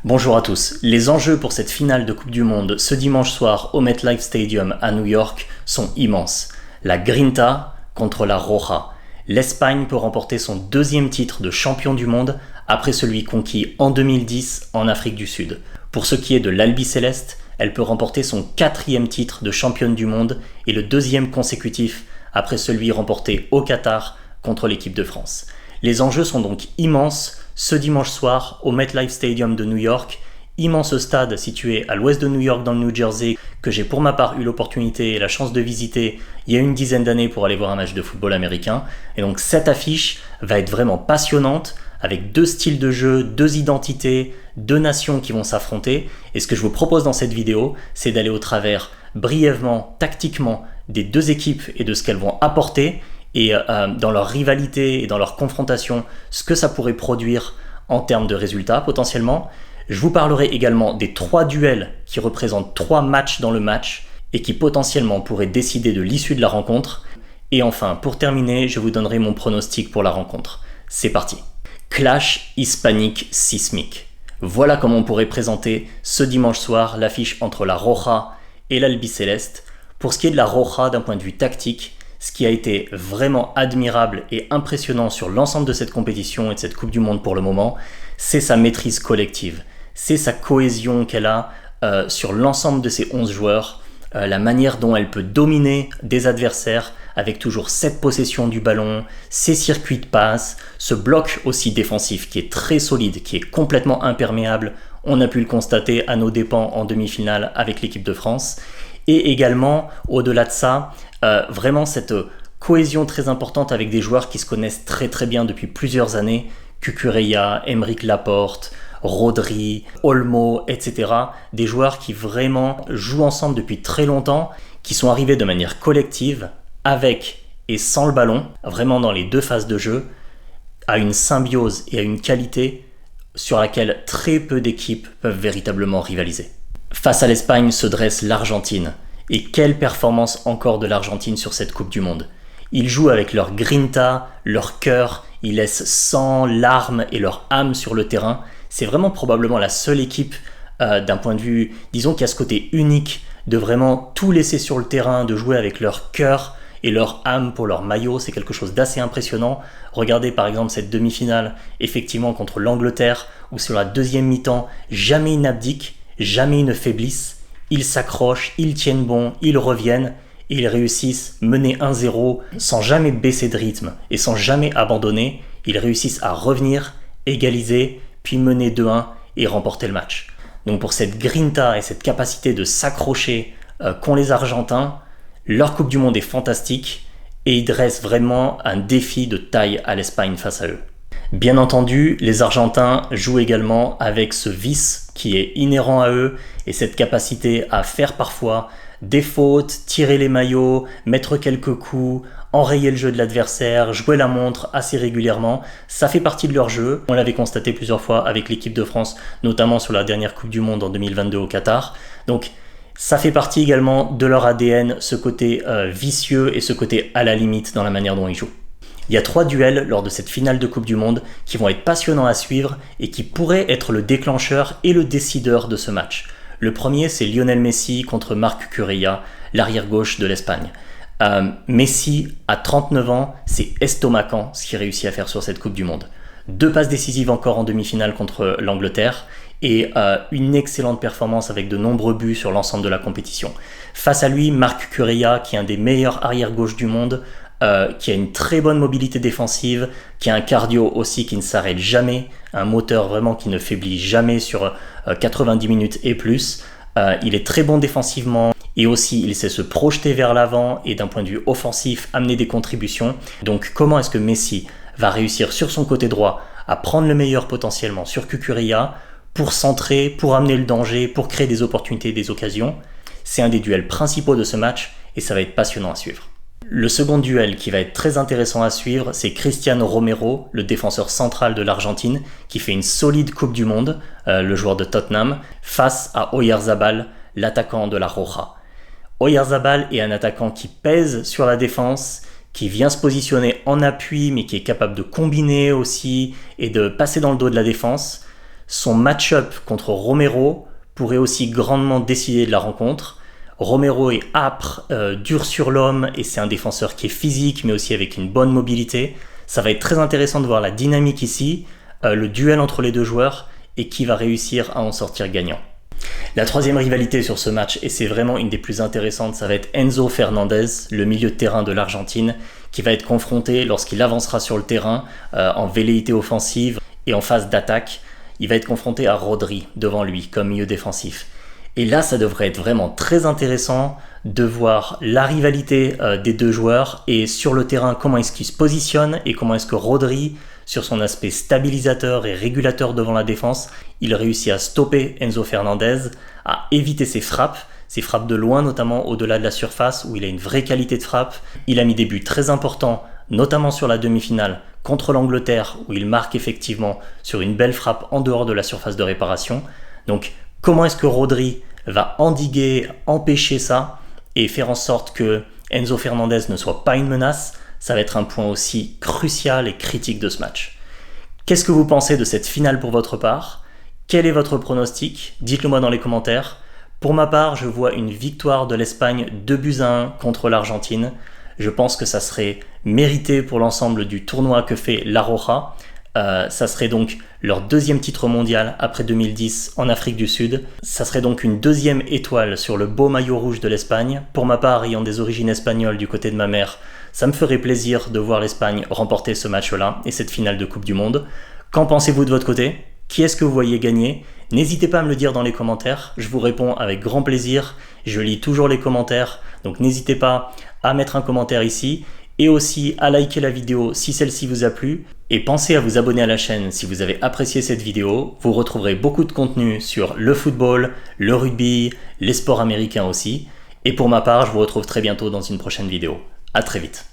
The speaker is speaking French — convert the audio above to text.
Bonjour à tous. Les enjeux pour cette finale de Coupe du Monde ce dimanche soir au MetLife Stadium à New York sont immenses. La Grinta contre la Roja. L'Espagne peut remporter son deuxième titre de champion du monde après celui conquis en 2010 en Afrique du Sud. Pour ce qui est de l'Albiceleste, elle peut remporter son quatrième titre de championne du monde et le deuxième consécutif après celui remporté au Qatar contre l'équipe de France. Les enjeux sont donc immenses ce dimanche soir au MetLife Stadium de New York, immense stade situé à l'ouest de New York dans le New Jersey que j'ai pour ma part eu l'opportunité et la chance de visiter il y a une dizaine d'années pour aller voir un match de football américain. Et donc cette affiche va être vraiment passionnante avec deux styles de jeu, deux identités, deux nations qui vont s'affronter. Et ce que je vous propose dans cette vidéo, c'est d'aller au travers brièvement, tactiquement des deux équipes et de ce qu'elles vont apporter et dans leur rivalité et dans leur confrontation, ce que ça pourrait produire en termes de résultats potentiellement. Je vous parlerai également des trois duels qui représentent trois matchs dans le match et qui potentiellement pourraient décider de l'issue de la rencontre. Et enfin, pour terminer, je vous donnerai mon pronostic pour la rencontre. C'est parti. Clash hispanique sismique. Voilà comment on pourrait présenter ce dimanche soir l'affiche entre la Roja et l'Albiceleste. Pour ce qui est de la Roja d'un point de vue tactique, ce qui a été vraiment admirable et impressionnant sur l'ensemble de cette compétition et de cette Coupe du Monde pour le moment, c'est sa maîtrise collective. C'est sa cohésion qu'elle a sur l'ensemble de ses 11 joueurs, la manière dont elle peut dominer des adversaires avec toujours cette possession du ballon, ses circuits de passe, ce bloc aussi défensif qui est très solide, qui est complètement imperméable. On a pu le constater à nos dépens en demi-finale avec l'équipe de France. Et également, au-delà de ça, vraiment cette cohésion très importante avec des joueurs qui se connaissent très très bien depuis plusieurs années. Cucurella, Aymeric Laporte, Rodri, Olmo, etc. Des joueurs qui vraiment jouent ensemble depuis très longtemps, qui sont arrivés de manière collective, avec et sans le ballon, vraiment dans les deux phases de jeu, à une symbiose et à une qualité sur laquelle très peu d'équipes peuvent véritablement rivaliser. Face à l'Espagne se dresse l'Argentine. Et quelle performance encore de l'Argentine sur cette Coupe du Monde. Ils jouent avec leur grinta, leur cœur, ils laissent sang, larmes et leur âme sur le terrain. C'est vraiment probablement la seule équipe d'un point de vue, disons, qui a ce côté unique de vraiment tout laisser sur le terrain, de jouer avec leur cœur et leur âme pour leur maillot. C'est quelque chose d'assez impressionnant. Regardez par exemple cette demi-finale, effectivement contre l'Angleterre, où sur la deuxième mi-temps, jamais ils n'abdiquent, jamais ils ne faiblissent. Ils s'accrochent, ils tiennent bon, ils reviennent et ils réussissent mener 1-0 sans jamais baisser de rythme et sans jamais abandonner. Ils réussissent à revenir, égaliser, puis mener 2-1 et remporter le match. Donc pour cette grinta et cette capacité de s'accrocher qu'ont les Argentins, leur Coupe du Monde est fantastique et ils dressent vraiment un défi de taille à l'Espagne face à eux. Bien entendu, les Argentins jouent également avec ce vice qui est inhérent à eux et cette capacité à faire parfois des fautes, tirer les maillots, mettre quelques coups, enrayer le jeu de l'adversaire, jouer la montre assez régulièrement. Ça fait partie de leur jeu. On l'avait constaté plusieurs fois avec l'équipe de France, notamment sur la dernière Coupe du Monde en 2022 au Qatar. Donc ça fait partie également de leur ADN, ce côté vicieux et ce côté à la limite dans la manière dont ils jouent. Il y a trois duels lors de cette finale de Coupe du Monde qui vont être passionnants à suivre et qui pourraient être le déclencheur et le décideur de ce match. Le premier, c'est Lionel Messi contre Marc Cucurella, l'arrière-gauche de l'Espagne. Messi, à 39 ans, c'est estomacant ce qu'il réussit à faire sur cette Coupe du Monde. 2 passes décisives encore en demi-finale contre l'Angleterre et une excellente performance avec de nombreux buts sur l'ensemble de la compétition. Face à lui, Marc Cucurella, qui est un des meilleurs arrière-gauche du monde, qui a une très bonne mobilité défensive, qui a un cardio aussi qui ne s'arrête jamais, un moteur vraiment qui ne faiblit jamais sur 90 minutes et plus. Il est très bon défensivement et aussi il sait se projeter vers l'avant et d'un point de vue offensif amener des contributions. Donc comment est-ce que Messi va réussir sur son côté droit à prendre le meilleur potentiellement sur Cucurella pour centrer, pour amener le danger, pour créer des opportunités, des occasions? C'est un des duels principaux de ce match et ça va être passionnant à suivre. Le second duel qui va être très intéressant à suivre, c'est Cristiano Romero, le défenseur central de l'Argentine, qui fait une solide Coupe du Monde, le joueur de Tottenham, face à Oyarzabal, l'attaquant de la Roja. Oyarzabal est un attaquant qui pèse sur la défense, qui vient se positionner en appui, mais qui est capable de combiner aussi et de passer dans le dos de la défense. son match-up contre Romero pourrait aussi grandement décider de la rencontre. Romero est âpre, dur sur l'homme et c'est un défenseur qui est physique mais aussi avec une bonne mobilité. Ça va être très intéressant de voir la dynamique ici, le duel entre les deux joueurs et qui va réussir à en sortir gagnant. La troisième rivalité sur ce match, et c'est vraiment une des plus intéressantes, ça va être Enzo Fernandez, le milieu de terrain de l'Argentine, qui va être confronté lorsqu'il avancera sur le terrain en velléité offensive et en phase d'attaque. Il va être confronté à Rodri devant lui comme milieu défensif. Et là, ça devrait être vraiment très intéressant de voir la rivalité des deux joueurs et sur le terrain, comment est-ce qu'ils se positionnent et comment est-ce que Rodri, sur son aspect stabilisateur et régulateur devant la défense, il réussit à stopper Enzo Fernandez, à éviter ses frappes de loin, notamment au-delà de la surface où il a une vraie qualité de frappe. Il a mis des buts très importants, notamment sur la demi-finale contre l'Angleterre où il marque effectivement sur une belle frappe en dehors de la surface de réparation. Donc comment est-ce que Rodri va endiguer, empêcher ça et faire en sorte que Enzo Fernandez ne soit pas une menace? Ça va être un point aussi crucial et critique de ce match. Qu'est-ce que vous pensez de cette finale pour votre part? Quel est votre pronostic? Dites-le moi dans les commentaires. Pour ma part, je vois une victoire de l'Espagne 2-1 contre l'Argentine. Je pense que ça serait mérité pour l'ensemble du tournoi que fait La Roja. Ça serait donc leur deuxième titre mondial après 2010 en Afrique du Sud. Ça serait donc une deuxième étoile sur le beau maillot rouge de l'Espagne. Pour ma part, ayant des origines espagnoles du côté de ma mère, ça me ferait plaisir de voir l'Espagne remporter ce match-là et cette finale de Coupe du Monde. Qu'en pensez-vous de votre côté? Qui est-ce que vous voyez gagner? N'hésitez pas à me le dire dans les commentaires, je vous réponds avec grand plaisir. Je lis toujours les commentaires, donc n'hésitez pas à mettre un commentaire ici et aussi à liker la vidéo si celle-ci vous a plu. Et pensez à vous abonner à la chaîne si vous avez apprécié cette vidéo. Vous retrouverez beaucoup de contenu sur le football, le rugby, les sports américains aussi. Et pour ma part, je vous retrouve très bientôt dans une prochaine vidéo. À très vite.